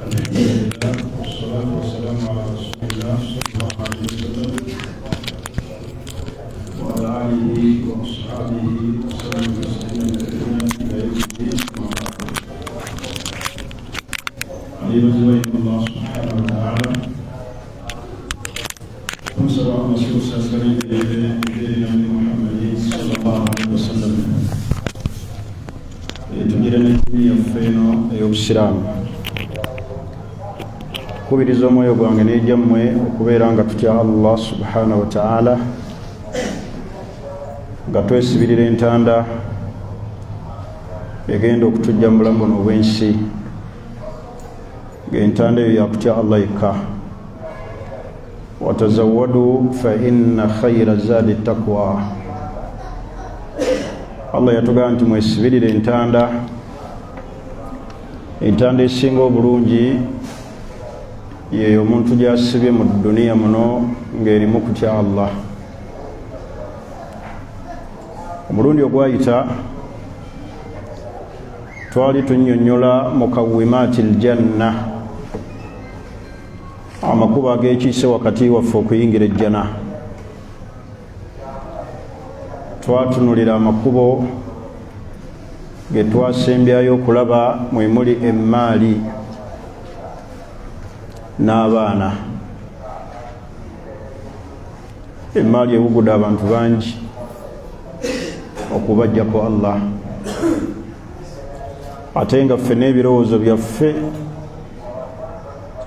والصلاة والسلام على رسول الله صلى الله عليه وسلم وعلى آله وأصحابه وسلم تسليما كثيرا إلى يوم الدين. عليم الله سبحانه وتعالى وصلى الله وسلم إلى محمد صلى الله عليه وسلم tugirana ekumi yaffe eno ey'obusiraamu kubiriza omwoyo gwange n'egyammwe okubeera nga tutya Allah subhanahu wa ta'ala, nga twesibirira entanda egenda okutujja mu bulamu buno obw'ensi, ng'entanda eyo yakutya Allah yekka. watazawwadu fa inna khayra zaadi taqwa. Allah yatugamba nti mwesibirire entanda esinga obulungi yeyo omuntu gy'asibye mu duniya muno ng'erimu kutya Allah. omulundi ogwayita twali tunnyonnyola mukawwimaati aljanna, amakubo ag'ekiise wakati waffe okuyingira ejjana. twatunulira amakubo ge twasembyayo okulaba mwe muli emmaali n'abaana. emmaali ewugudde abantu bangi okubajjako Allah, ate nga ffe n'ebirowoozo byaffe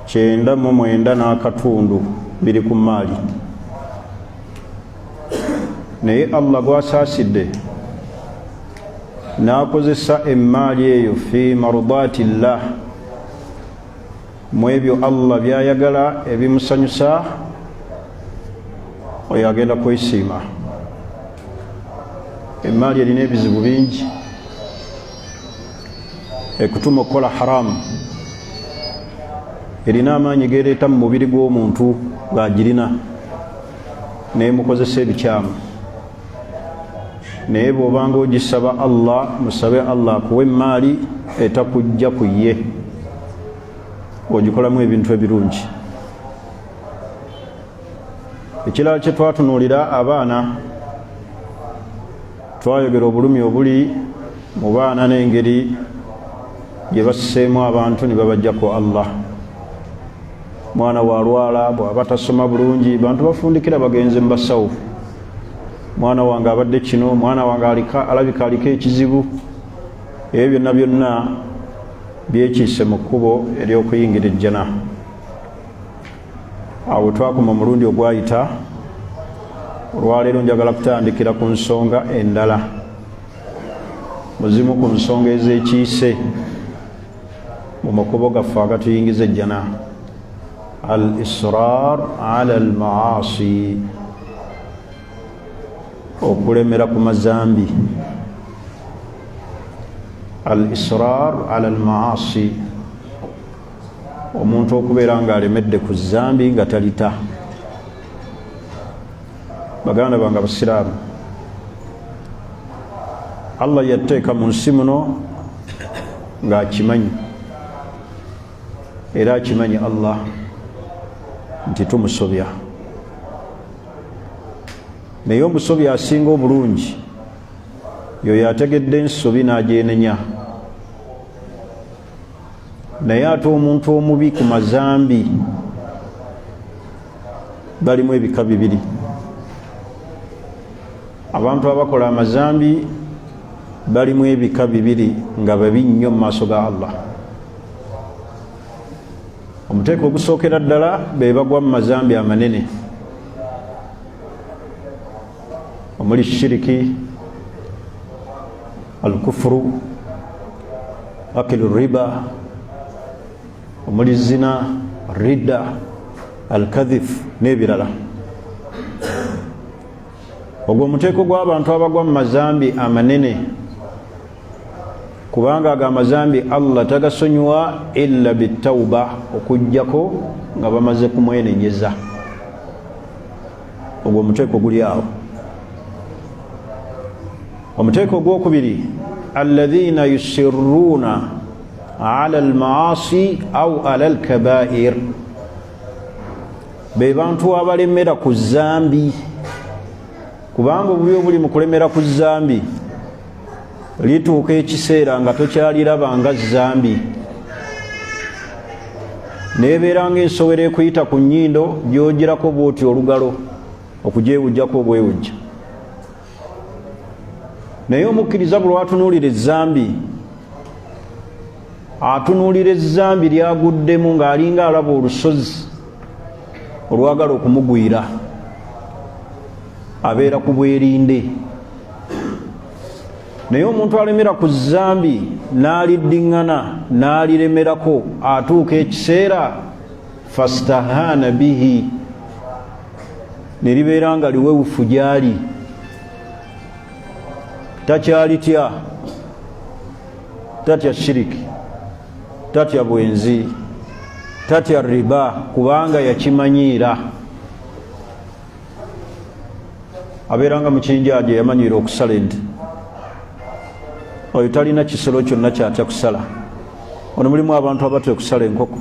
99 n'akatundu biri ku maali. naye Allah gwasaasidde n'akozesa emmaali eyo fi mardatillah, mu ebyo Allah byayagala ebimusanyusa, oyo agenda kwesiima. emmaali erina ebizibu bingi, ekutuma okukola haramu, erina amaanyi gereeta mu mubiri gw'omuntu ng'agirina nemukozesa ebikyamu. naye bw'obanga ogisaba Allah, musabe Allah akuwa emmaali etakujja ku ye, ogikolamu ebintu ebirungi. ekirala kye twatunuulira abaana, twayogera obulumi obuli mu baana n'engeri gye basseemu abantu ne babajjako Allah. mwana walwala bw'aba tasoma bulungi, bantu bafundikira bagenze mu basawo, mwana wange abadde kino, mwana wange alabika aliko ekizibu. ebyo byonna byonna byekiise mu kkubo ery'okuyingira ejjana. awo twakoma mulundi ogwayita. olwaleero njagala kutandikira ku nsonga endala, muzimu ku nsonga ez'ekiise mu makubo gaffe agatuyingiza ejjana. al israr ala al maasi, okulemera ku mazambi. al israr ala al maasi, omuntu okubeera nga alemedde ku zambi nga talita. baganda bange abasiraamu, Allah yateeka mu nsi muno ng'akimanyi, era akimanyi Allah nti tumusobya. naye omusobya asinga obulungi yoyo ategedde ensobi n'agyenenya. naye ate omuntu omubi ku mazambi balimu ebika bibiri. abantu abakola amazambi balimu ebika bibiri nga babi nnyo mu maaso ga Allah. omuteeko ogusookera ddala be bagwa mu mazambi amanene, omuli shiriki, alkufuru, akilu riba, omuli zina, ridda, alkadhif n'ebirala. ogwo omuteeko gw'abantu abagwa mu mazambi amanene, kubanga ago amazambi Allah tagasonyiwa illa bitawuba, okujjako nga bamaze kumwenenyeza. ogwo omuteeko guli awo. omuteeko ogwokubiri, alladhina yusirruuna ala almaasi au ala alkabair, be bantu abalemera ku zambi, kubanga obubi obuli mu kulemera ku zambi lituuka ekiseera nga tokyaliraba nga zambi, nebeera ngaensowera ekuyita ku nnyindo gyogirako bwoti olugalo okugyewujjako obwewujja. naye omukkiriza bwe lwatunuulira ezambi, atunuulira ezambi lyaguddemu ng'alinga alaba olusozi olwagala okumugwira, abeera ku bwerinde. naye omuntu alemera ku zambi n'aliddiŋŋana n'aliremerako, atuuka ekiseera fastahana bihi, ne libeera nga liwewufu gyali, takyalitya, tatya shiriki, tatya bwenzi, tatya riba, kubanga yakimanyiira. abeera nga mukinjaaje yamanyiira okusala ente, oyo talina kisolo kyonna kyatya kusala. ono mulimu abantu abatya okusala enkoko,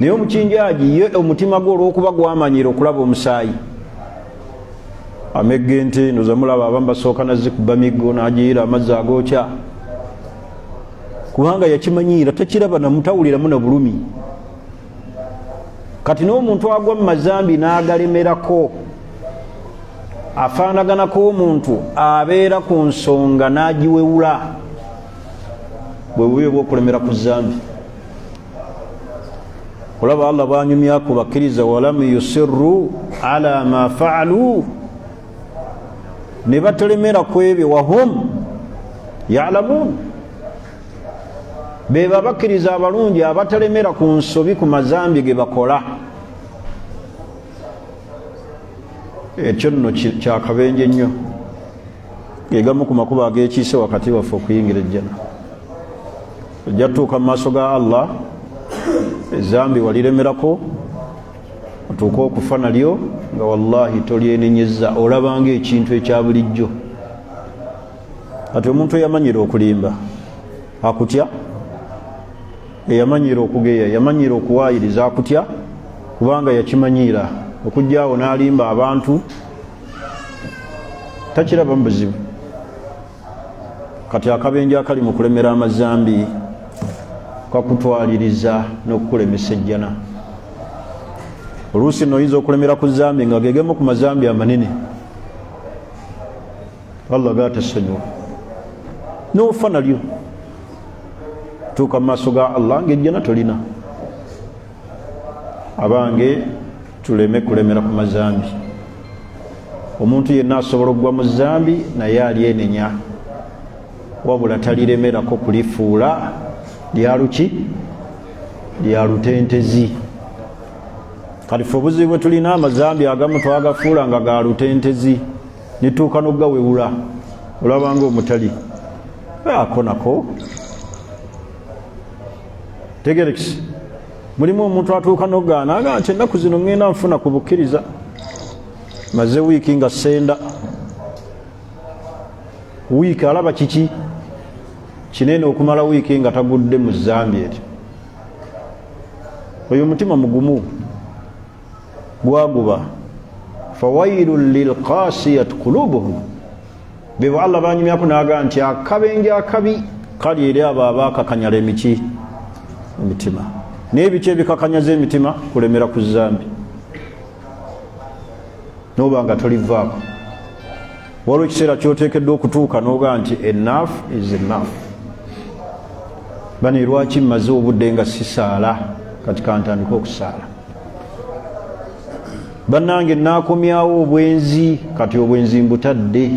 naye omukinjaaji ye omutima gwe olw'okuba gwamanyiira okulaba omusaayi, amegga ente noza mulaba abamu basooka nazikuba miggo n'agiyiira amazzi agookya, kubanga yakimanyiira, takiraba namutawuliramu na bulumi. kati n'omuntu agwa mu mazambi n'agalemerako, afaanaganako omuntu abeera ku nsonga n'agiwewula, bwe bubi obw'okulemera ku zambi. olaba Allah bwanyumyako bakkiriza, walam yusirru ala ma faalu, ne batalemera ku ebyo, wahum ya'lamun, be babakkiriza abalungi abatalemera ku nsobi ku mazambi ge bakola. ekyo nno kyakabenje nnyo, gegamu ku makubo ag'ekiise wakati waffe okuyingira ejjana. ojja tutuuka mu maaso ga Allah, ezambi waliremerako, otuuka okufa nalyo nga wallahi tolyenenyezza, olabanga ekintu ekya bulijjo. kati omuntu eyamanyiira okulimba akutya, eyamanyiira okugeya, yamanyiira okuwaayiriza akutya, kubanga yakimanyiira. okujjaawo n'alimba abantu takiraba mu buzibu. kati akabenje akali mu kulemera amazambi kakutwaliriza n'okukulemesa ejjana. oluusi noyinza okulemera ku zambi nga gegemu ku mazambi amanene, Allah gatasonyiwa, n'ofa nalyo, tuuka mu maaso ga Allah ng'ejjana tolina. abange tuleme kulemera ku mazambi. omuntu yenna asobola okugwa mu zambi naye alyenenya, wabula taliremerako kulifuula lyaluki, lyalutentezi. kati fe obuzibu bwe tulina, amazambi agamu twagafuula nga ga lutentezi, nituuka n'ogawewula, olabanga omutali ako nako tegerekisi. mulimu omuntu atuuka n'ogaana aga nti ennaku zino ngenda nfuna ku bukkiriza, maze wiiki nga senda, wiiki alaba kiki kinene okumala wiiki nga tagudde mu zambi eryo. oyo mutima mugumu gwaguba. fawailun lilqasiyat qulubuhum, bebo Allah banyumyako naga nti akabenje akabi kali eri abo abakakanyala emitima. n'ebiki ebikakanyaza emitima, kulemera ku zambi, noba nga tolivaako. waliwo ekiseera kyoteekeddwa okutuuka n'oga nti enough is enough. bani lwaki mmaze obudde nga sisaala, kati kantandika okusaala. bannange naakomyawo obwenzi, kati obwenzi mbutadde.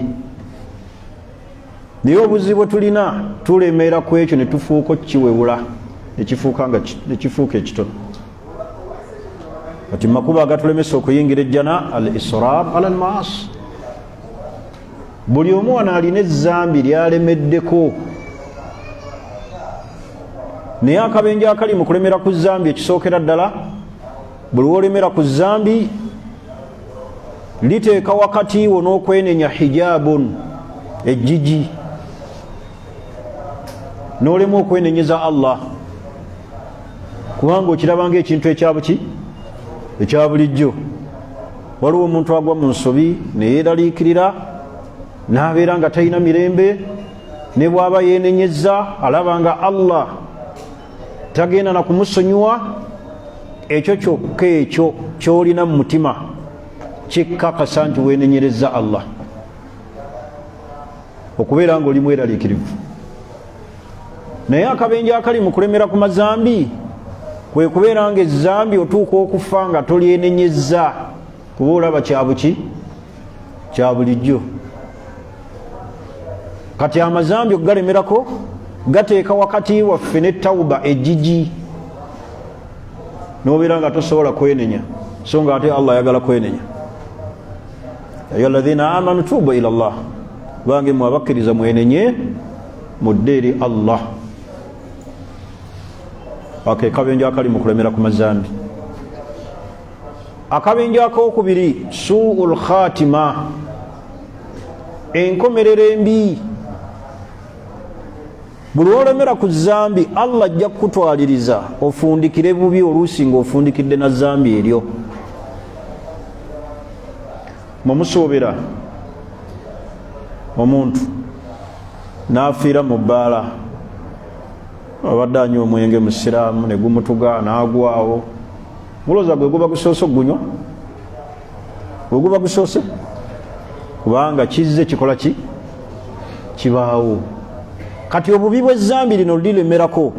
naye obuzibu tulina, tulemera ku ekyo ne tufuuka kiwewula, nekifuuka ekitono. kati makuba agatulemesa okuyingira ejjana, al israr ala al maasi. buli omu wano alina ezambi lyalemeddeko, naye akabenje akali mu kulemera ku zambi ekisookera ddala, buli wolemera ku zambi liteeka wakati wo n'okwenenya hijabun, ejjiji. n'olemu okwenenyeza Allah kubanga okirabanga ekintu ekya bulijjo. Waliwo omuntu agwa mu nsobi neyeeraliikirira n'abeera nga talina mirembe, ne bw'aba yeenenyezza alaba nga Allah tagenda na kumusonyiwa, ekyo kyokka ekyo ky'olina mu mutima kikkakasa nti weenenyerezza Allah, okubeera nga oli mweraliikirivu. Naye akabenje akali mu kulemera ku mazambi kwe kubeera nga ezzambi otuuka okufa nga tolyenenyezza kuba olaba kya bulijjo. Kati amazambi okugalemerako gateeka wakati waffe ne tawuba ejjiji, n'obeera nga tosobola kwenenya, so nga ate Allah ayagala kwenenya. Ya alladhina amanu tubu ila Allah, bange mwabakkiriza mwenenye mudde eri Allah. Akabenje akali mu kulemera ku mazambi. Akabenje akokubiri su'ul khatima, enkomerero embi. Buli olemera ku zambi Allah ajja kukutwaliriza ofundikire bubi oluusi ng'ofundikidde na zambi eryo. Mumusoobera omuntu n'afiira mu bbaala, abadde anywa omwenge musiraamu ne gumutuga n'agwawo, mulooza gwe guba gusoose okugunywa? Gwe guba gusoose? Kubanga kizze kikola ki? Kibaawo. Kati obubi bw'ezzambi lino lilemerako,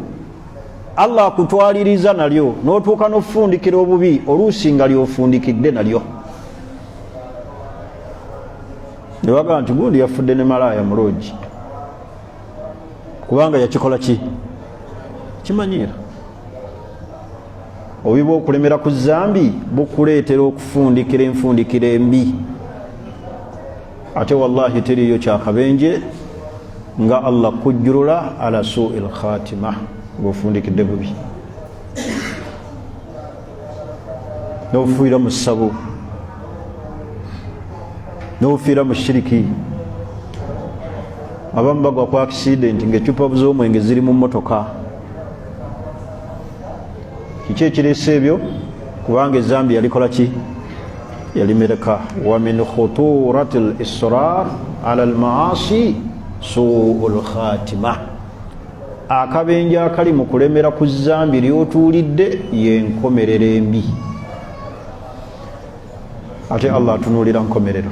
Allah akutwaliriza nalyo n'otuuka n'ofundikira obubi oluusi nga lyofundikidde nalyo. Ne bagamba nti gundi yafudde ne malaaya muloogi, kubanga yakikola ki? Kimanyiira. Obubi bw'okulemera ku zambi bukuleetera okufundikira enfundikira embi. Ate wallahi teriyo kyakabenje nga Allah kujjulula ala su'il khatima ng'ofundikidde bubi, n'ofuira mu ssabo, n'ofiira mu shiriki. Abamu bagwa ku accident ng'eccupa z'omwenge ziri mu mmotoka. Kiki ekireese ebyo? Kubanga ezambi yalikola ki? Yalimereka. Wa min khuturati al-israr ala al-maasi su'ul khatima. Akabenje akali mu kulemera ku zambi ly'otuulidde y'enkomerero embi. Ate Allah atunuulira nkomerero,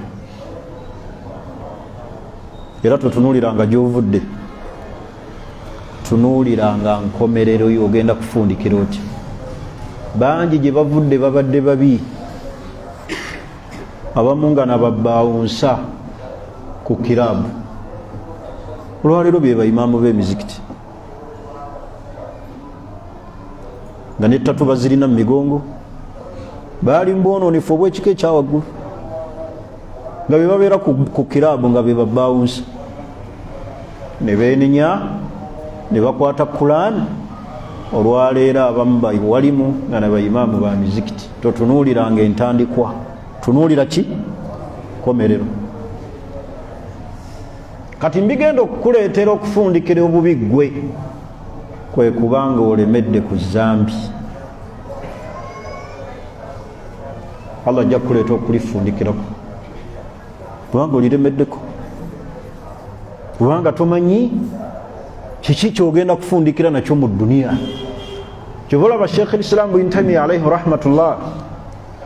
era totunuuliranga gy'ovudde, tunuuliranga nkomerero y'ogenda kufundikira oti. Bangi gye bavudde babadde babi, abamu nga nababbawunsa ku kiraabu, olwaleero be bayimaamu b'emizikiti nga n'ettatu bazirina mu migongo, baali mbonoonefu obw'ekika ekyawaggulu, nga be babeera ku kiraabu nga be babbawunsa, ne beenenya ne bakwata Qur'an. Olwaleero abamu walimu nga nabayimaamu ba mizikiti. Totunuuliranga entandikwa, tunuulira ki? Komerero. Kati mbigenda okukuleetera okufundikira obubi gwe kwe kubanga olemedde ku zambi. Allah ajja kukuleeta okulifundikirako kubanga oliremeddeko, kubanga tomanyi kiki kyogenda kufundikira nakyo mu duniya. Kyova olaba Sheikh al-Islam Ibn Taymiyyah alayhi rahmatullah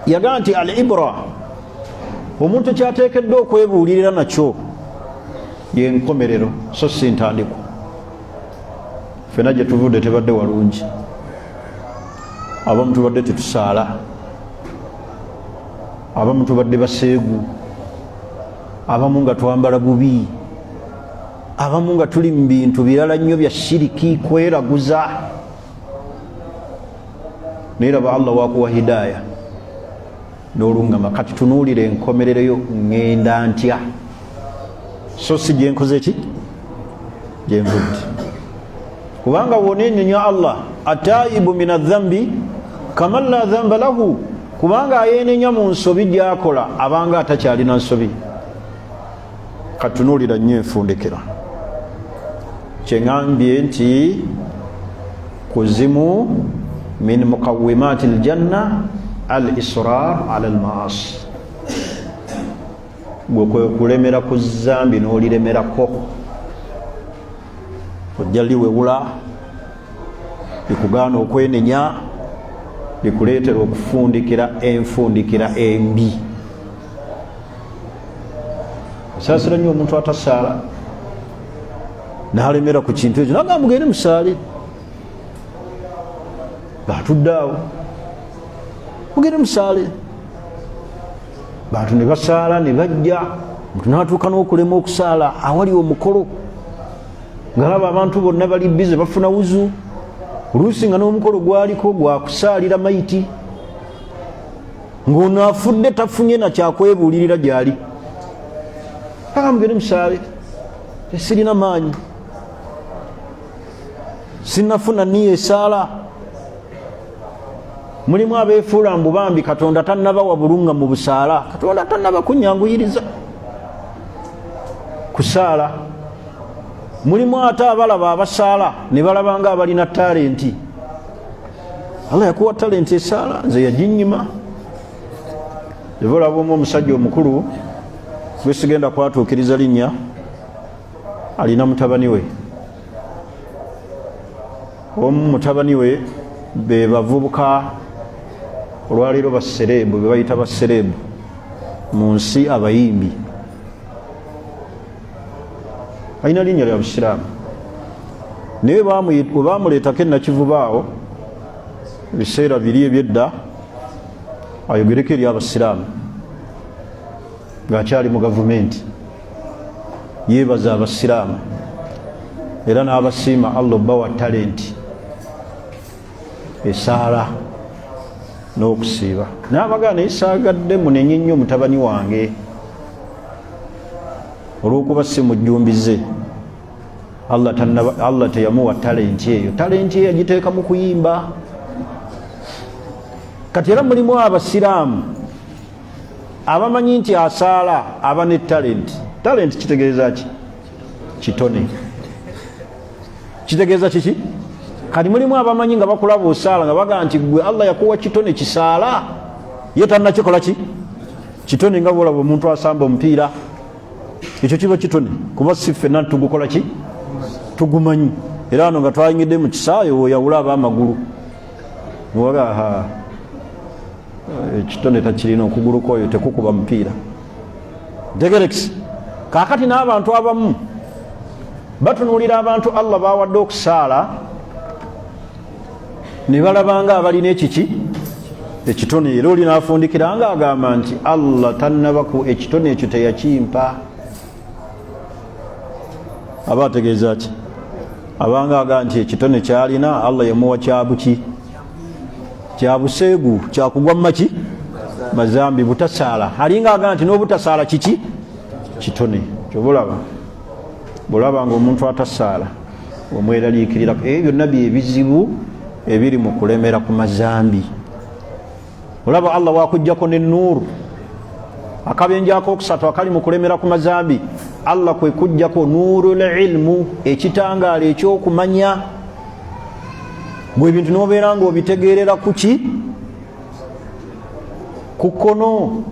yagaa nti al-ibra, omuntu kyateekeddwa okwebuulirira nakyo y'enkomerero so si ntandikwa. Ffena gye tuvudde tebadde walungi, abamu tubadde tetusaala, abamu tubadde baseegu, abamu nga twambala bubi, abamu nga tuli mu bintu birala nnyo bya shiriki, kweraguza. Naye raba Allah wakuwa hidaaya n'oluŋŋama. Kati tunuulira enkomerero yo, ŋŋenda ntya so si gye nkoze ki? Gye nvudde. Kubanga woneenenya Allah, ataibu min adhambi kaman la dhamba lahu, kubanga ayeenenya mu nsobi gy'akola abanga atakyalina nsobi. Katunuulira nnyo enfundikira. kyengambye nti kuzimu min muqawimati aljanna al-israr ala al-maasi. Gwe kulemera ku zambi n'oliremerako ojja liwewula likugaana okwenenya likuleetera okufundikira enfundikira embi. Osaasira nnyo omuntu atasaala n'alemera ku kintu ekyo naga mugende musaale batudde awo mugende musaale bantu ne basaala ne bajja omuntu n'atuuka n'okulema okusaala awali omukolo ng'alaba abantu bonna bali bize bafuna wuzu oluusi nga n'omukolo gwaliko gwakusaalira mayiti ng'ono afudde tafunye na kyakwebuulirira gyali aga mugende musaale sirina maanyi sinafuna niyo esaala. Mulimu abeefuula mbu bambi Katonda tannabawa bulunga mu busaala, Katonda tannaba kunyanguyiriza kusaala. Mulimu ate abalaba abasaala ne balaba nga abalina talenti. Allah yakuwa talenti esaala nze yaginyima. Ebolaba omusajja omukulu gwe sigenda kwatuukiriza linnya alina mutabani we. Mutabani we be bavubuka olwaleero baserebu be bayita baserebu mu nsi abayimbi. Alina linnya lya Busiraamu naye baamuleetako enakivubaawo ebiseera biri ebyedda ayogereko eri Abasiraamu ng'akyali mu gavumenti. Yeebaza Abasiraamu era n'abasiima Allah obbawa talenti esaala n'okusiiba. N'abagana esaagadde munenye nnyo mutabani wange olw'okuba si mujjumbize. Allah teyamuwa talenti eyo. Talenti eyo yagiteeka mu kuyimba. Kati era mulimu Abasiraamu abamanyi nti asaala aba ne talenti. Talenti kitegeeza ki? Kitone. Kitegeeza kiki? Kati mulimu abamanyi nga bakulaba osaala nga baga nti gwe Allah yakuwa kitone kisaala ye tannakikola ki? Kitone nga bwolaba omuntu asamba omupiira ekyo kiba kitone kuba si ffenna tugukola ki? Tugumanyi. Era ano nga twayingidde mu kisaayo oyawula ab'amagulu waga ekitone takirina okugulu kwoyo tekukuba mupiira. Degerex kaakati n'abantu abamu batunuulira abantu Allah bawadde okusaala ne balabanga abalina ekiki ekitone. Era oli n'afundikira nga agamba nti Allah tannabaku ekitone ekyo teyakimpa. Aba ategeeza ki? Abanga aga nti ekitone kyalina Allah yamuwa kyabuki? Kyabuseegu, kyakugwa mu maki? Mazambi, butasaala. Alinga aga nti n'obutasaala kiki? Kitone. Kyobulaba bulaba ng'omuntu atasaala omweraliikirirako. Ebyo byonna byebizibu ebiri mu kulemera ku mazambi. Olaba Allah wakujjako n'ennuuru akabenja akokusatu akali mu kulemera ku mazambi. Allah kwe kujjako nuurul ilmu, ekitangaala ekyokumanya. Bwe bintu n'obeera ng'obitegeerera ku ki? Ku kkono.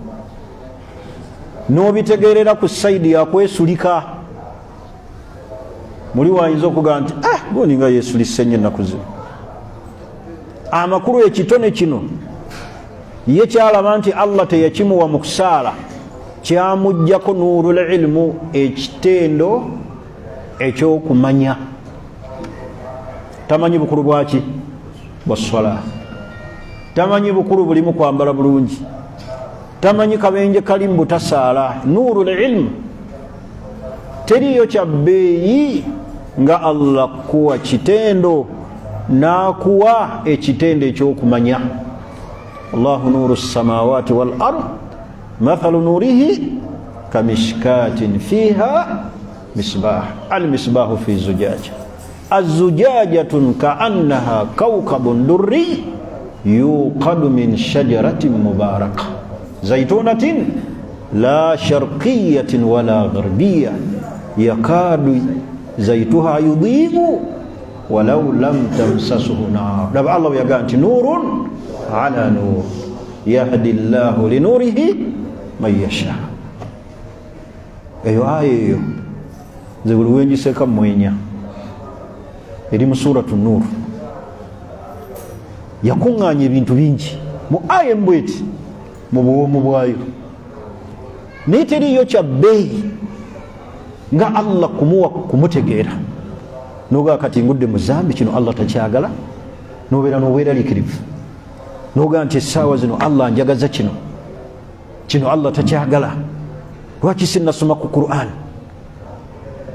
N'obitegeerera ku sayidi yakwesulika. Muli wayinza okugamba nti goni nga yeesulise nnyo ennaku zino. Amakulu ekitone kino ye kyalaba nti Allah teyakimuwa mu kusaala, kyamuggyako nuurul ilmu, ekitendo ekyokumanya. Tamanyi bukulu bwaki? Bwa swala. Tamanyi bukulu bulimu kwambala bulungi. Tamanyi kabenje kali mu butasaala. Nuurul ilmu teriyo kya bbeeyi nga Allah kuwa kitendo n'akuwa ekitendo ekyokumanya. Allahu nuru samawati wal ard mathalu nurihi kamishkatin fiha misbah al misbahu fi zujaja az-zujajatun ka'annaha kawkabun durri yuqadu min shajaratin mubarakah zaitunatin la sharqiyatin wala gharbiyya yakadu zaituha yudhi'u walau lam tamsasuhu nar. Laba Allah yagaa nti nurun ala nur yahdi llahu linurihi man yasha. Eyo aya eyo nze buli wengiseka mwenya eri mu suratu Nur yakuŋŋaanya ebintu bingi mu aya embweti mu buwomu bwayo, naye teriyo kya bbeeyi nga Allah kumuwa kumutegeera nogaa kati ngudde mu zambi kino Allah takyagala, nobeera n'obweraliikirivu nogaa nti essaawa zino Allah njagaza kino Allah takyagala. Lwaki sinnasoma ku Qur'an?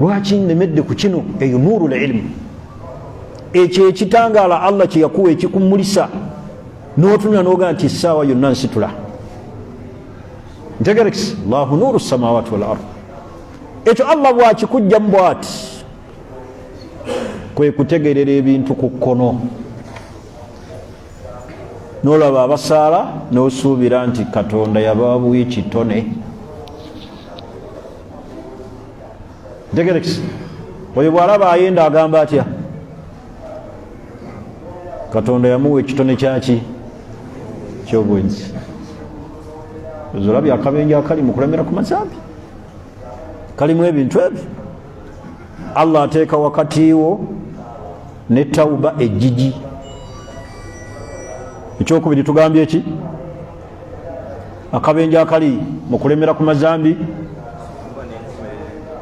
Lwaki nemedde ku kino? Eyo nuurul ilmu, ekyo ekitangaala Allah kye yakuwa ekikumulisa n'otunula nogaa nti essaawa yonna nsitula. Ntegerekisi Allahu nuuru samawati wal ard. Ekyo Allah bwakikujjamu bwati kwe kutegerera ebintu ku kkono, n'olaba abasaala n'osuubira nti Katonda yababuwa kitone. Ntegerekisi oyo bw'alaba ayenda agamba atya? Katonda yamuwa ekitone kyaki? Ky'obwenzi. Olabye akabenje akali mu kulemera ku mazambi kalimu ebintu ebyo. Allah ateeka wakati wo ne tawuba ejjiji. Ekyokubiri tugambye ki? Akabenje akali mu kulemera ku mazambi,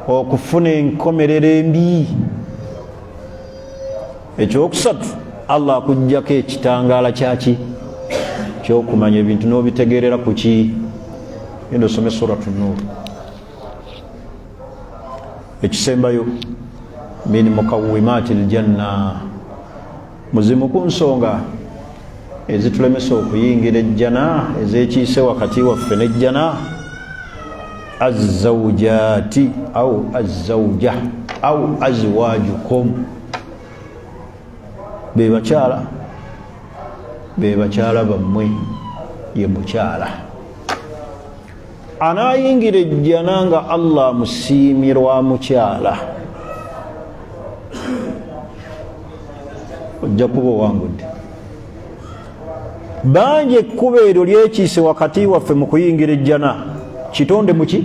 okufuna enkomerero embi. Ekyokusatu Allah akuggyako ekitangaala kyaki? Kyokumanya ebintu n'obitegeerera ku ki? Endo some suratu Nur. Ekisembayo min mukawwimati aljanna, muzimu ku nsonga ezitulemesa okuyingira ejjana ezekiise wakati waffe n'ejjana. Azzawjati au azzawja au azwajukum, be bakyala bammwe, ye mukyala anayingira ejjana nga Allah musiimirwa mukyala, ojja kuba owangudde. Bangi ekkubo eryo lyekiise wakati waffe mu kuyingira ejjana kitonde muki?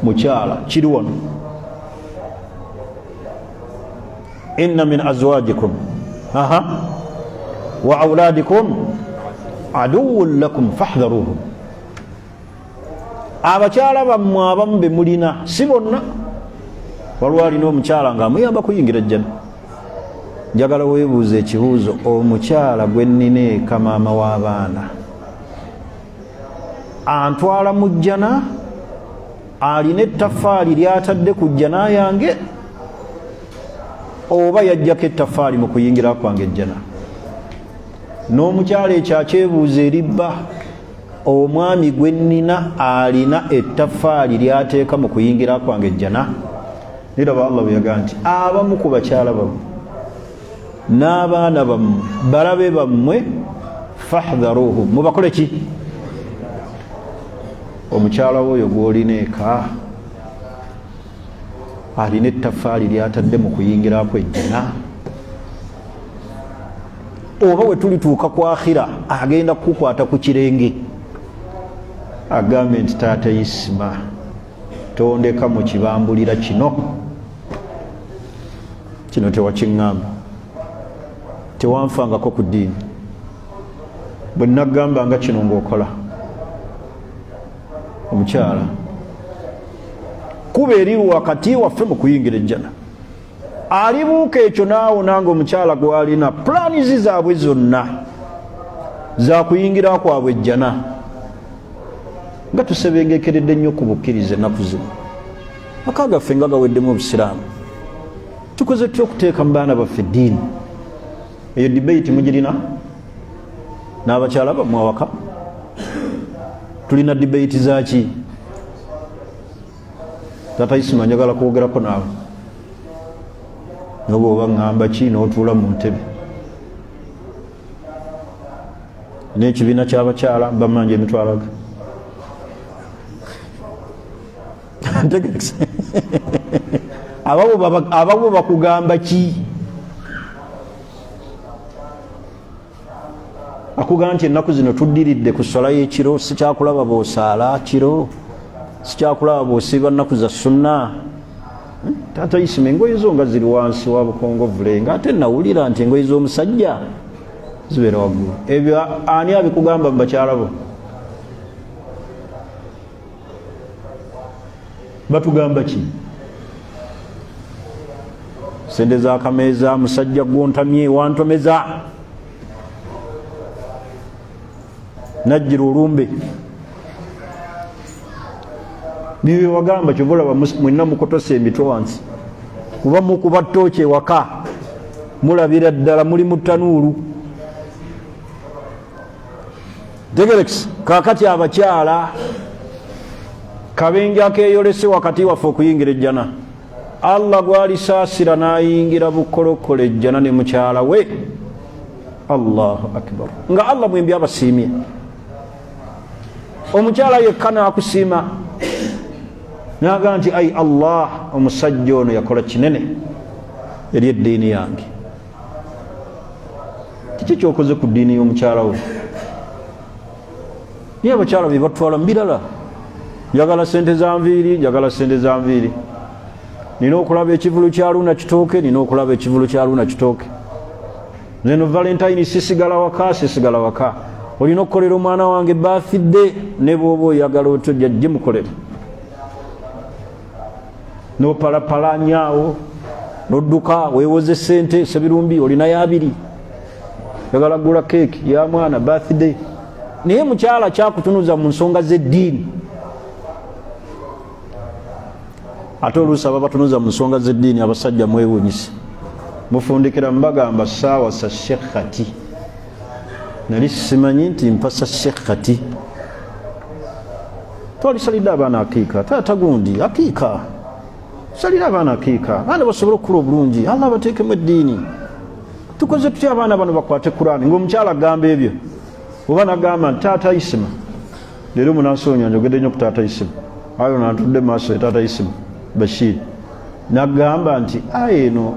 Mukyala. Kiri wano, inna min azwajikum wa awladikum aduwwun lakum fahdharuhum. Abakyala bammwe abamu be mulina, si bonna, waliwo alina omukyala ng'amuyamba kuyingira ejjana. Njagala weebuuza ekibuuzo, omukyala gwe nnina eka maama w'abaana antwala mu jjana? Alina ettaffaali ly'atadde ku jjana yange, oba yajjako ettaffaali mu kuyingira kwange ejjana? N'omukyala ekyo akyebuuza eribba, omwami gwe nnina alina ettaffaali ly'ateeka mu kuyingira kwange ejjana? Niraba Allah bwe yagaa nti abamu ku bakyala bammwe n'abaana bammwe balabe bammwe fahdharuhum, mubakole ki? Omukyala oyo gw'olina eka alina ettaffaali ly'atadde mu kuyingira ejjana, oba we tulituuka ku akhira agenda kukwata ku kirenge agambe nti taata Isima tondeka mu kibambulira kino tewakiŋŋamba, tewanfangako ku ddiini, bwe nagamba nga kino ng'okola. Omukyala kuba eri wakati waffe mu kuyingira ejjana, alibuuka ekyo naawo nange omukyala gwalina pulaanizi zaabwe zonna za kuyingira kwabwe ejjana. Nga tusebengekeredde nnyo ku bukkiriza ennaku zino, maka gaffe nga gaweddemu obusiraamu, tukoze tutya okuteeka mu baana baffe eddiini? Eyo debate mugirina n'abakyala bammwe awaka? Tulina debate zaki? Taata Isima njagala kwogerako naawe, noba oba ŋŋamba ki n'otuula mu ntebe n'ekibiina ky'abakyala bamanja emitwalaga. ababo bakugamba ki? Akugamba nti ennaku zino tuddiridde ku swala y'ekiro, sikyakulaba bw'osaala kiro, sikyakulaba bw'osiiba nnaku za sunna. Taata Isima engoye zo nga ziri wansi wa bukongovule, ng'ate nawulira nti engoye z'omusajja zibeera waggulu. Ebyo ani abikugamba mu bakyala bo? Batugamba ki? Sente z'akameeza, musajja gw'ontamye wantomeza, najjira olumbe. Bibye wagamba kyova olaba mwenna mukotose emitwe wansi, kuba mukuba ttooki ewaka mulabira ddala muli mu ttanuulu. Tegerex kaakati abakyala kabenje akeeyolese wakati waffe okuyingira ejjana. Allah gwalisaasira n'ayingira bukolokole ejjana ne mukyala we. Allahu akbar. Nga Allah mwembi abasiimye. Omukyala yekka n'akusiima n'agamba nti ai Allah, omusajja ono yakola kinene eri eddiini yange. Kiki kyokoze ku ddiini y'omukyala we? Niye abakyala be batwala mu birala. Njagala sente za nviiri, njagala sente za nviiri. Nina okulaba ekivulu kya Luna Kitooke, nina okulaba ekivulu kya Luna Kitooke. Neno Valentine sisigala waka. Olina okukolera omwana wange birthday ne bw'oba oyagala otojja gye mukolere. N'opalapala nyaawo, n'odduka weewoze sente sebirumbi, olinayo abiri. Yagala gula keeki ya mwana birthday. Naye mukyala kyakutunuza mu nsonga z'eddiini. Ate oluusi ababatunuza mu nsonga z'eddiini abasajja mwewuunyisa. Mufundikira mbagamba ssaawa sa shekhati. Nali simanyi nti mpasa shekhati. Twalisalidde abaana akiika, taata gundi akiika. Salira abaana akiika, abaana basobole okukula obulungi, Allah bateekemu eddiini. Tukoze tutya abaana bano bakwate Kurani? Ng'omukyala agamba ebyo, oba nagamba nti taata Isima, leero munansoonya njogedde nnyo ku taata Isima. Ayo nantudde mu maaso ya taata Isima Bashir. Nagamba nti aye eno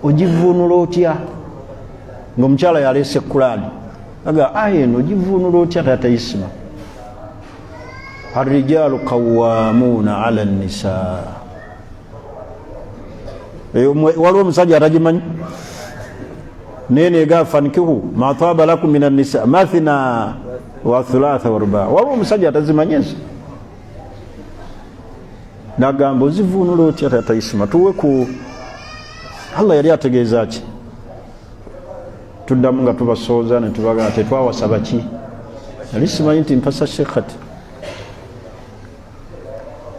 ogivuunula otya? Ng'omukyala yaleese Kurani. Aga aye eno ogivuunula otya taata Isima? Ar-rijaalu qawwaamuuna ala an-nisaa. Waliwo omusajja atagimanyi? Nene gafanikihu ma taaba lakum minan nisa mathna wa thulatha wa ruba. Waliwo omusajja atazimanyi ezo? Nagamba ozivuunula otya taata Isima? Tuwe ku Allah yali ategeeza ki? Tuddamu nga tubasooza ne tubagamba tetwawasaba ki? Nali simanyi nti mpasa shekhati.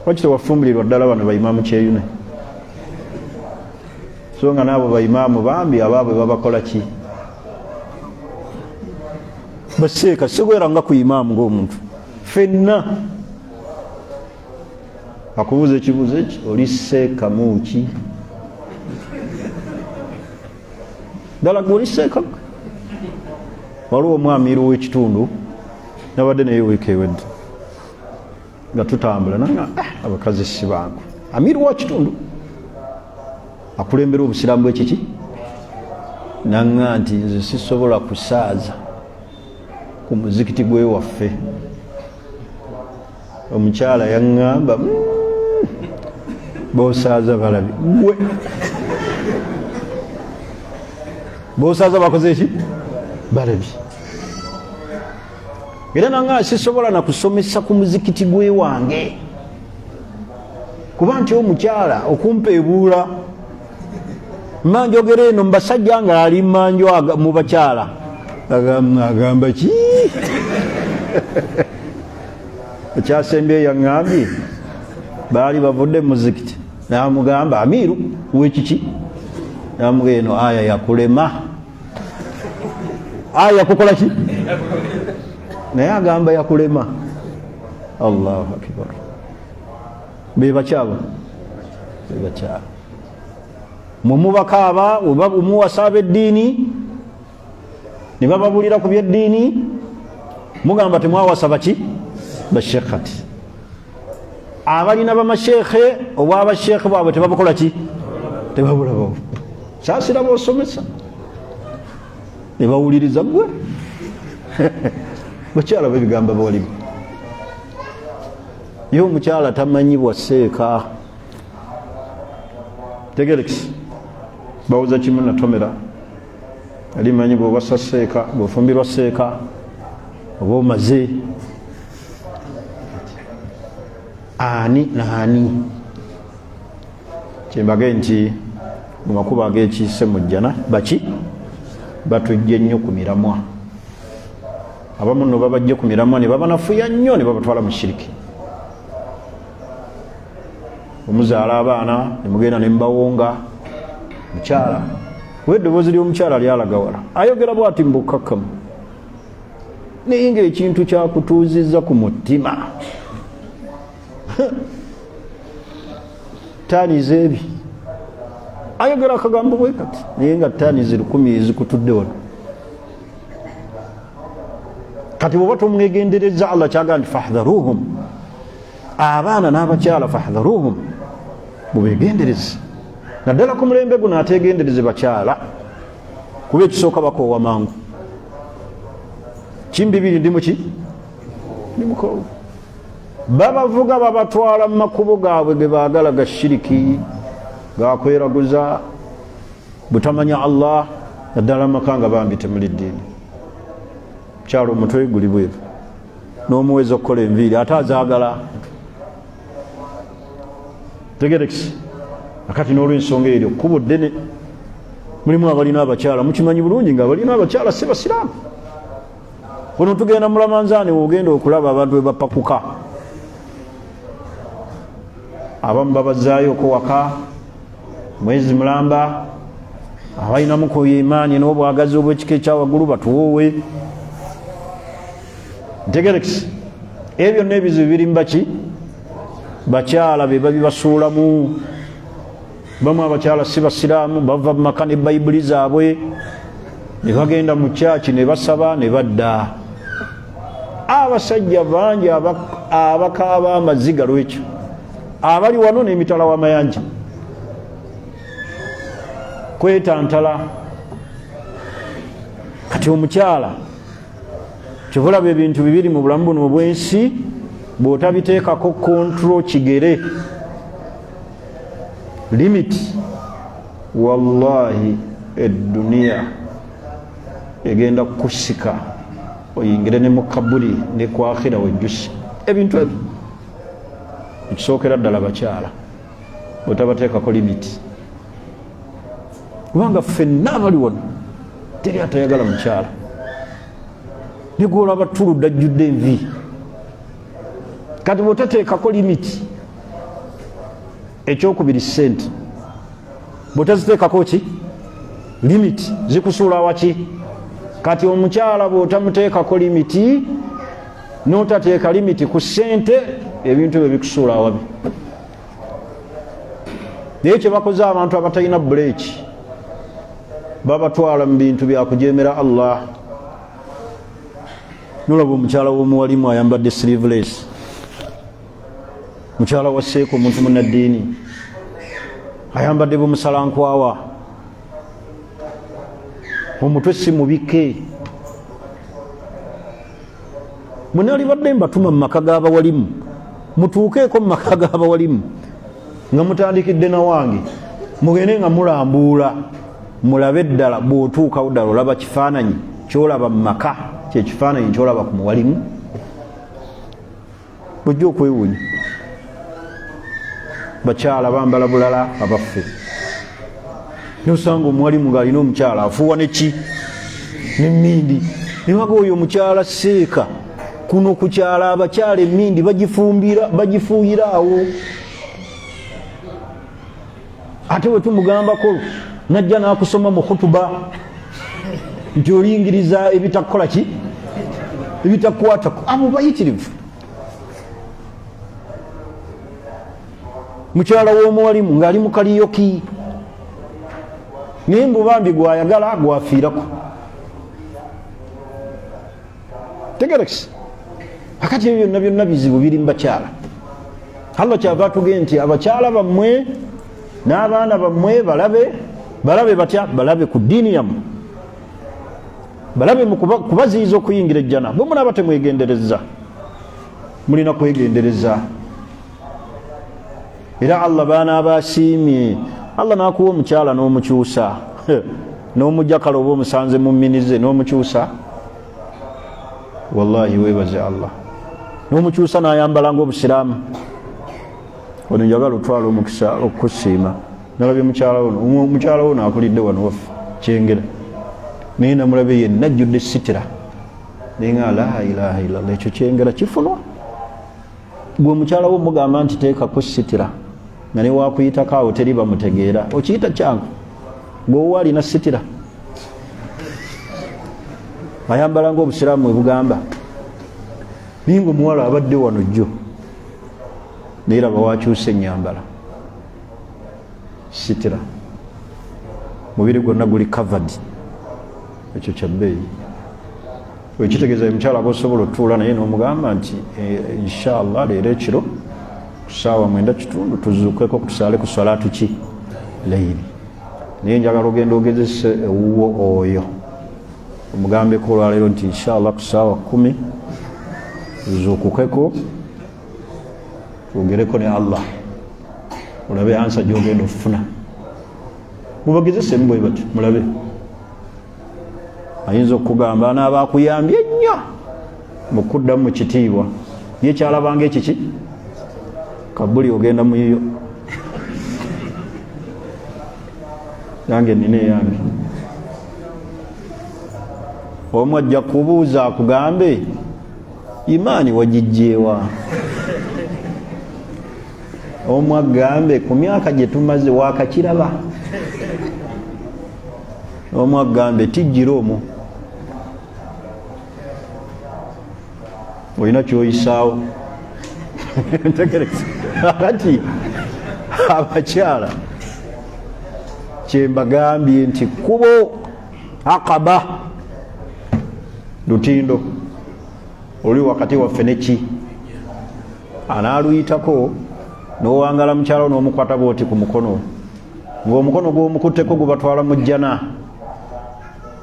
Lwaki tewafumbirirwa ddala bano baimaamu kyeyune? So nga n'abo baimaamu bambi abaabwe babakola ki? Baseeka sigwera nga ku imaamu ng'omuntu. Ffenna akubuuza ekibuuzo eki oli seekamu ki? Ddala gwe oli seekamu? Waliwo omwamiiro w'ekitundu nabadde naye wiiki ewedde nga tutambula nanga abakazi si bangu. Amiiru wa kitundu akulembera obusiraamu bw'ekiki? Nanga nti nze sisobola kusaaza ku muzikiti gwe waffe. Omukyala yaŋŋamba b'osaaza balabi gwe b'osaaza bakoze eki? Balabi. Era nanga sisobola na kusomesa ku muzikiti gwe wange kuba nti omukyala okumpeebuula manjogera eno mbasajja nga ali manjo mu bakyala agamba ki? Ekyasembe yaŋŋambye baali bavudde muzikiti namugamba amiiru wekiki? Namugamba eno aya yakulema. Aya kukola ki? Naye agamba yakulema. Allahu akbar. Bebakyala bebakyala mumubakaaba oba omuwasa ab'eddiini ne bababulira ku by'eddiini mugamba temwawasa baki? Bashekhati. abalina bamasheekhe oba abasheekhe baabwe tebabukola ki tebabulabawo saasira bosomesa ne bawuliriza gwe bakyala bebigamba bawalimu ye omukyala tamanyibwa seeka tegerekisi bawuza kimu natomera alimanyi bwobasa seeka bwofumbirwa seeka oba omaze ani naani kyembage nti mu makubo ag'ekiise mujjana baki batujja ennyo ku miramwa abamu no babajja ku miramwa ne babanafuya nnyo ne babatwala mu shiriki omuzaala abaana ne mugenda ne mbawonga mukyala weddoboozi ly'omukyala lyalagawala ayogera bw'ati mbukkakkamu naye ng'ekintu kyakutuuzizza ku mutima taaniza ebi ayogera akagambo bwe kati naye nga taaniza 10 zikutudde wano kati bwoba tomwegendereza Allah kyaga nti fahdharuhum abaana n'abakyala fahdharuhum mubegendereze naddala ku mulembe guno ategendereze bakyala kuba ekisooka bakoowa mangu kimbibiri ndi muki ndi mukoowa babavuga babatwala mu makubo gaabwe ge baagala ga shiriki gakweraguza butamanya Allah naddala maka nga bambi temuli ddiini kyalo omutwe guli bweru n'omuweza okukola enviiri ate azaagala tegerekisi akati n'olwensonga eryo kkubo ddene mulimu abalina abakyala mukimanyi bulungi nga abalina abakyala si basiraamu kuno tugenda mulamanzaani wogenda okulaba abantu bwe bapakuka abamu babazaayo waka mwezi mulamba abalinamuko imaani n'obwagazi obw'ekika ekyawaggulu batuwoowe ntegerekisi ebyo n'ebizibu biri mbaki bakyala be babibasuulamu bamu abakyala si basiraamu bava mu maka ne bayibuli zaabwe ne bagenda mu kyaki ne basaba ne badda abasajja bangi abakaaba amaziga lwekyo abali wano n'emitala w'amayanja kwetantala kati omukyala kyobulaba ebintu bibiri mu bulamu buno obwensi bw'otabiteekako kontro kigere limiti wallahi edduniya egenda kukusika oyingire ne mu kabuli ne ku akhira wejjusi ebintu ebyo ekisookera ddala bakyala bw'otabateekako limiti kubanga ffenna abali wano teri atayagala mukyala ne gwolaba tuludde ajjudde envi kati bw'otateekako limiti ekyokubiri sente bw'otaziteekako ki limiti zikusuula waki kati omukyala bw'otamuteekako limiti n'otateeka limiti ku sente ebintu ebyo bikusuula awabi naye kye bakoze abantu abatalina buleeki babatwala mu bintu byakujeemera Allah nolaba omukyala w'omuwalimu ayambadde sleeveless mukyala wa seeko omuntu munnaddiini ayambadde bumusalankwaawa omutwe si mubike mwenalibadde mbatuma mu maka g'abawalimu mutuukeeko mu maka g'abawalimu nga mutandikidde na wange mugende nga mulambuula mulabe ddala bw'otuukawo ddala olaba kifaananyi kyolaba mu maka kyekifaananyi kyolaba ku muwalimu bwojja okwewuunya bakyala bambala bulala abaffe nosanga omuwalimu ng'alina omukyala afuuwa neki n'emmindi newaga oyo omukyala seeka kuno kukyala abakyala emmindi bagifuuyira awo ate we tumugambako najja n'akusoma mu khutuba nti olingiriza ebitakukola ki ebitakukwatako abo bayitirivu mukyala w'omuwalimu ng'ali mu kaliyoki naye mbubambi gwayagala gwafiirako tegerekisi akati ebyo byonna byonna bizibu biri mu bakyala Allah kyava atugee nti abakyala bammwe n'abaana bammwe balabe batya balabe ku ddiini yammwe, balabe kubaziyiza okuyingira ejjana. bwe mulaba temwegendereza, mulina kwegendereza. Era Allah baana abasiimye. Allah n'akuwa omukyala n'omukyusa n'omujjakala oba omusanze mu mminize n'omukyusa, wallahi weebaze Allah. N'omukyusa n'ayambala ng'obusiraamu. Ono njagala otwala omukisa okukusiima. Nalabye mukyala wo naakulidde wano waffe Kyengera, naye namulabe yenna ajjudde sitira. Naye nga la ilaha illallah, ekyo Kyengera kifunwa. Gwe omukyala wo mugamba nti teekako sitira, nga ne wakuyitako awo teri bamutegeera, okiyita kyangu. Gwe owa alina sitira, ayambala ng'obusiraamu bwe bugamba. Naye ng'omuwala abadde wano jjo, naye laba wakyusa ennyambala, sitira, mubiri gwonna guli covered. Ekyo kya bbeeyi. Ekitegeeza omukyala akosobola otuula naye n'omugamba nti inshallah leero ekiro ku ssaawa 9:30 tuzuukeko tusaale ku salaatu ki layiri. Naye njagala ogenda ogezese ewuwo oyo omugambeko olwaleero nti inshallah ku ssaawa 10 tuzuukukeko twogereko ne Allah, mulabe ansa gy'ogenda okufuna. Mubagezesemu bwe bati, mulabe. Ayinza okugamba anaaba akuyambye nnyo mu kuddamu mu kitiibwa, ye kyalabanga ekiki kabuli ogenda mu yiyo. Yange nina eyange. Omu ajja kubuuza akugambe imaani wagijjeewa. Omu agambe ku myaka gye tumaze waakakiraba. Omu agambe tijjira omwo. Olina kyoyisaawo. Ntegerekese kati abakyala kyembagambye nti kubo Aqaba lutindo oli wakati waffe neki anaaluyitako n'owangala mukyala n'omukwata bwoti ku mukono, ng'omukono gw'omukutteko gubatwala mu jjana.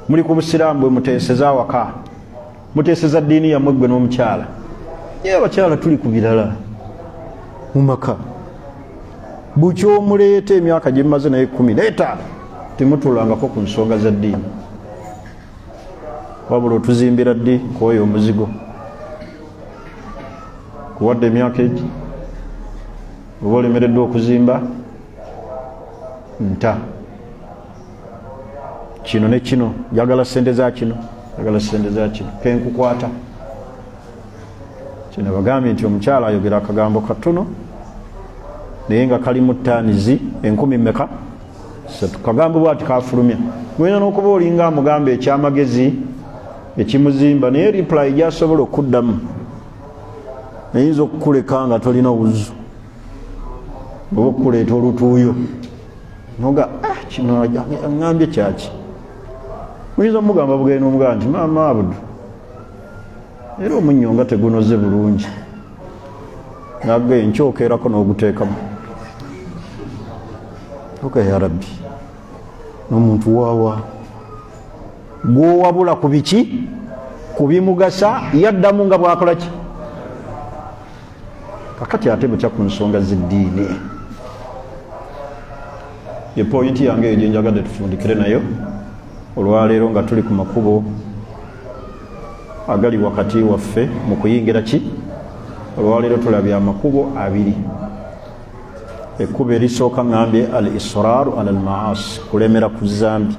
Muli ku busiraamu bwe muteeseza waka, muteeseza ddiini yammwe gwe n'omukyala. Ye abakyala tuli ku birala mu maka. Bukyomuleeta emyaka gye mumaze naye 10 leeta, temutulangako ku nsonga za ddiini, wabula otuzimbira ddi kwoyo omuzigo. Kuwadde emyaka egi oba olemereddwa okuzimba nta kino ne kino, njagala ssente za kino, njagala ssente za kino, kenkukwata. Kino bagambye nti omukyala ayogera akagambo katono naye nga kali mu ttaanizi 10 mmeka? 3. Kagambo bwati kafulumya. Gwena n'okuba olinga amugamba ekyamagezi ekimuzimba, naye reply gy'asobola okuddamu ayinza okukuleka nga tolina wuzu oba okukuleeta olutuuyo noga kino aŋŋambye kyaki. Oyinza omugamba bugenda omugamba nti maama Abudu era omunnyo nga tegunoze bulungi, nagge nkyokeerako n'oguteekamu. Oka ya Rabbi, n'omuntu waawa gw'owabula ku biki ku bimugasa yaddamu nga bwakola ki. Kakati ate butya ku nsonga z'eddiini. Ye pointi yange eyo gye njagadde tufundikire nayo olwaleero nga tuli ku makubo agali wakati waffe mu kuyingira ki. Olwaleero tulabye amakubo 2. Ekkubo erisooka ngambye al israaru ala al maasi, kulemera ku zambi.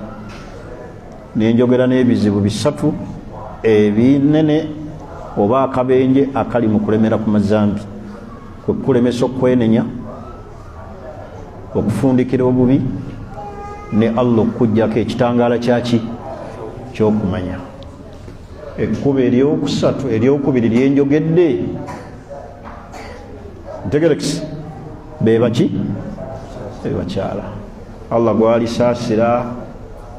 Nenjogera n'ebizibu 3 ebinene oba akabenje akali mu kulemera ku mazambi, kwe kulemesa okwenenya, okufundikira obubi, ne Allah okujjako ekitangaala kyaki ky'okumanya. Ekkubo eryokubiri lyenjogedde ntegerekese bebaki bebakyala. Allah gwalisaasira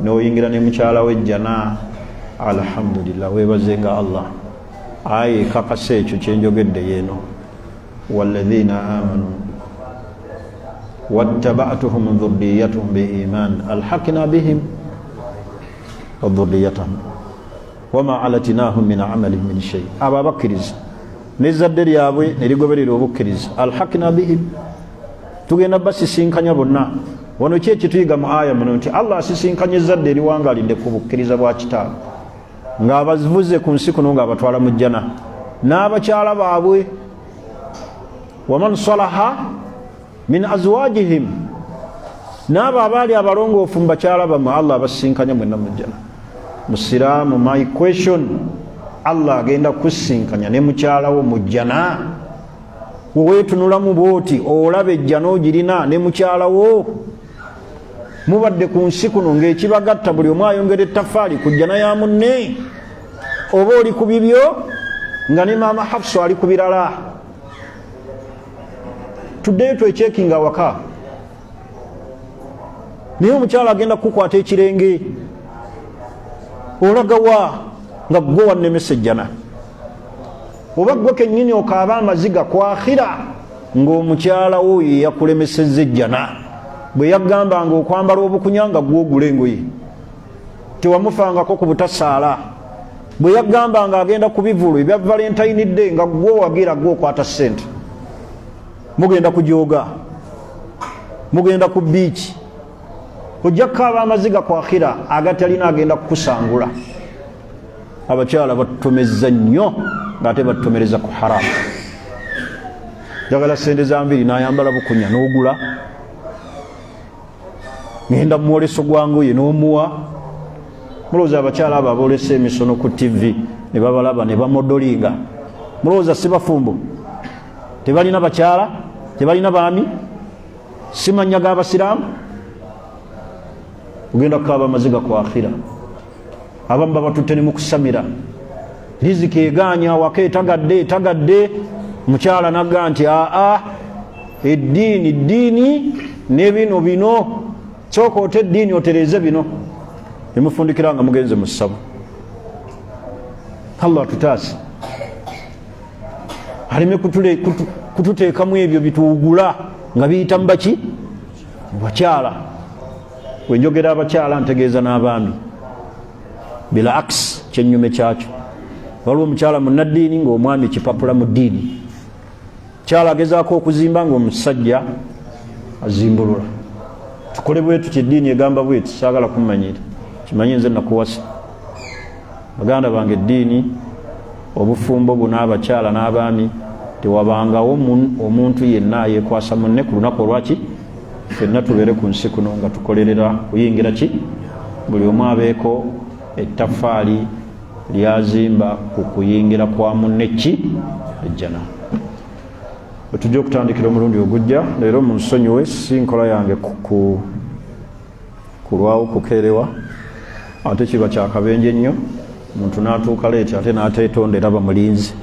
n'oyingira ne mukyala w'ejjana, alhamdulillah, weebazenga Allah. Aye kakasa ekyo kyenjogedde yeeno walladhina amanu wattaba'tuhum dhurriyyatuhum biiman alhaqna bihim wa dhurriyyatahum wama alatinahum min amalihim min shay. aba bakkiriza n'ezzadde lyabwe ne ligoberera obukkiriza alhaqna bihim, tugenda basisinkanya bonna. wano ki ekituyiga mu aya muno nti Allah asisinkanya ezzadde eriwangalidde ku bukkiriza bwa kitaabwe ng'abavuze ku nsi kuno ng'abatwala mu jjana n'abakyala baabwe. waman salaha min azwajihim, n'abo abaali abalongoofu mu bakyala bamwe Allah abasisinkanya mwenna mu jjana. musiraamu, my question, Allah agenda kusisinkanya ne mukyalawo mu jjana? weweetunulamu bwoti olaba ejjana ogirina ne mukyalawo? mubadde ku nsi kuno ng'ekibagatta buli omu ayongera ettafaali ku jjana ya munne, oba oli ku bibyo nga ne maama Hafsa ali ku birala. tuddeyo twecekinga awaka, naye omukyala agenda kukwata ekirenge, olagawa nga gwe wannemesa ejjana, oba gwe kennyini okaaba amaziga kwakhira ng'omukyala wo ye yakulemesezza ejjana. bwe yagambanga okwambala obukunya nga gwe ogula engoye tewamufangako ku butasaala, bwe yagambanga agenda ku bivulu ebya Valentine Day nga gwe wagira gwe okwata ssente, mugenda kujooga, mugenda ku biiki, ojja kukaaba amaziga kwakhira agatalina agenda kukusangula. abakyala batutomezza nnyo ng'ate batutomereza ku haramu. jagala sente za mbiri n'ayambala bukunya n'ogula, ngenda mu mwoleso gwangoye n'omuwa. mulowooza abakyala abo aboolesa emisono ku TV ne babalaba ne bamodolinga, mulowooza si bafumbo? tebalina bakyala, tebalina baami, si mannya g'abasiraamu? ogenda kukaaba amaziga kwakhira. abamu babatutte ne mu kusamira, riziki eganya awaka etagadde. mukyala nagga nti aa eddiini ne bino sooka ote eddiini otereeze bino, emufundikira nga mugenze mu ssabo. Allah tutaasi aleme kututeekamu ebyo bituwugula nga biyita mu baki? mu bakyala. wenjogera abakyala ntegeeza n'abaami bila aks, kyennyume kyakyo. waliwo omukyala munnaddiini ng'omwami kipapula mu ddiini, kyala agezaako okuzimba ng'omusajja azimbulula. tukole bwe tuti eddiini egamba bweti, saagala kumanyira, kimanyi nze nakuwasa. baganda bange eddiini, obufumbo buno abakyala n'abaami, tewabangawo omuntu yenna yeekwasa munne ku lunaku olwaki ffenna tubeere ku nsi kuno nga tukolerera kuyingira ki? buli omu abeeko ettafaali lyazimba ku kuyingira kwa munne ki? ejjana. bwe tujja okutandikira omulundi ogujja, leero mu nsonyiwe, si nkola yange kulwawo kukeerewa, ate kiba kyakabenje nnyo omuntu n'atuuka leeti ate n'ateetondera bamulinzi,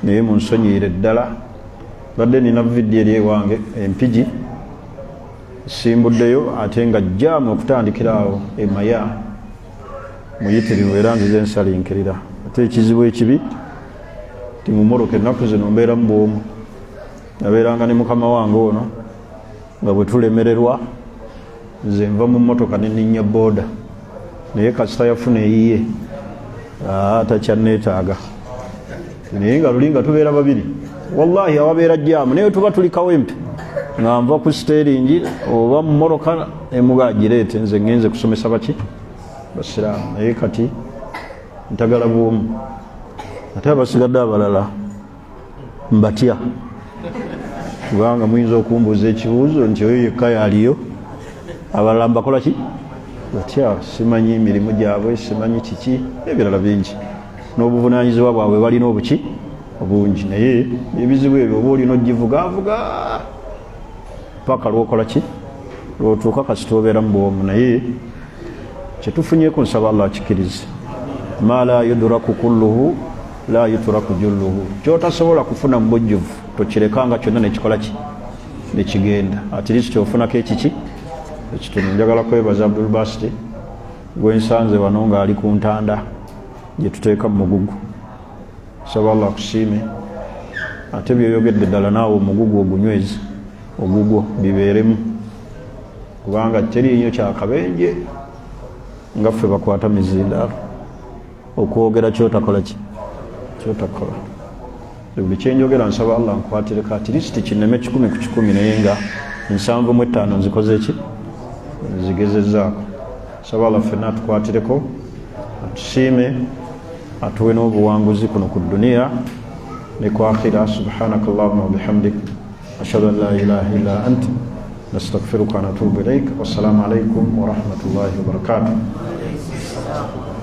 naye mu nsonyiire ddala. badde nina vidiyo eri ewange empigi simbuddeyo ate nga jjaamu okutandikira awo emaya muyitirivu era nzize nsalinkirira. ate ekizibu ekibi timumoroka ennaku zino mbeera mu bwomu, nabeeranga ne mukama wange ono nga bwe tulemererwa nze nva mu mmotoka neninnya booda, naye kasita yafuna eyiye takyanneetaaga. naye nga luli nga tubeera babiri, wallahi awabeera jjaamu naye tuba tuli kawempe nga nva ku steeringi oba mu mmotoka emugagireete nze ngenze kusomesa baki? basiraamu. naye kati ntagala bwomu, ate abasigadde abalala mbatya, kubanga muyinza okumbuuza ekibuuzo nti oyo yekka yaliyo, abalala mbakola ki? batya. simanyi emirimu gyabwe, simanyi kiki, ebirala bingi, n'obuvunaanyizibwa bwabwe balina obuki? obungi. naye ebizibu ebyo oba olina ogivugaavuga paka lwokola ki? lwotuuka kasita obeera mu bwomu. naye kyetufunyeeko nsaba Allah akikirize, ma la yudraku kulluhu la yutraku julluhu. kyotasobola kufuna mu bujjuvu tokirekanga kyonna nekikola ki? nekigenda. at least ofunako ekiki? ekitono. njagala kwebaza Abdul Basit gwensanze wano ng'ali ku ntanda gye tuteeka mu mugugu. saba Allah kusiime ate byoyogedde ddala naawe omugugu ogunywezi ogugwo bibeeremu, kubanga teriinyo kyakabenje nga ffe bakwata mizindaalo okwogera kyotakola ki kyotakola. Buli kyenjogera nsaba Allah nkwatireko at least kineme 10 ku 10 naye nga 75 nzikoze ki nzigezezaako. Nsaba Allah ffenna atukwatireko, atusiime, atuwe n'obuwanguzi kuno ku duniya ne ku akhira. Subhanaka Allahumma wa bihamdik ashhadu an la ilaha illa anta nastaghfiruka wa natubu ilaik. Wassalamu alaikum wa rahmatullahi wa barakatuh.